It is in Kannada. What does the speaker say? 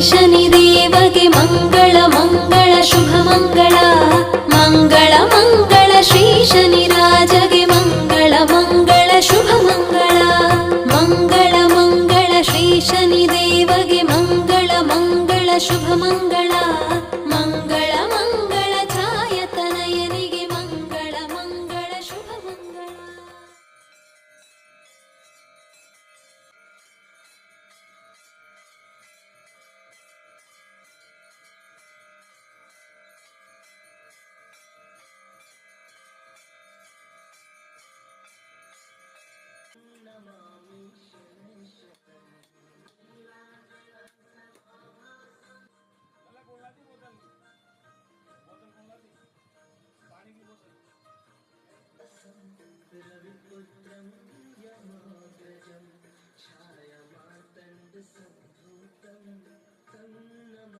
ಶನಿ ದೇವಗೆ ಮಂಗಳ ಮಂಗಳ ಶುಭ ಮಂಗಳ ಮಂಗಳ ಮಂಗಳ ಶ್ರೀ ಶನಿ ರಾಜಗೆ ಮಂಗಳ ಮಂಗಳ ಶುಭ ಮಂಗಳ ಮಂಗಳ ಮಂಗಳ ಶ್ರೀ ಶನಿ ದೇವಗೆ ಮಂಗಳ ಮಂಗಳ ಶುಭ ಮಂಗಳ ಮಂಗಳ ಮಂಗಳ ಛಾಯತನಯನಿಗೆ ಮಂಗಳ ಮಂಗಳ ಶುಭ ಮಂಗಳ. रविपुत्रं यमाग्रजं छायामार्तण्डसम्भूतं तं नमामि.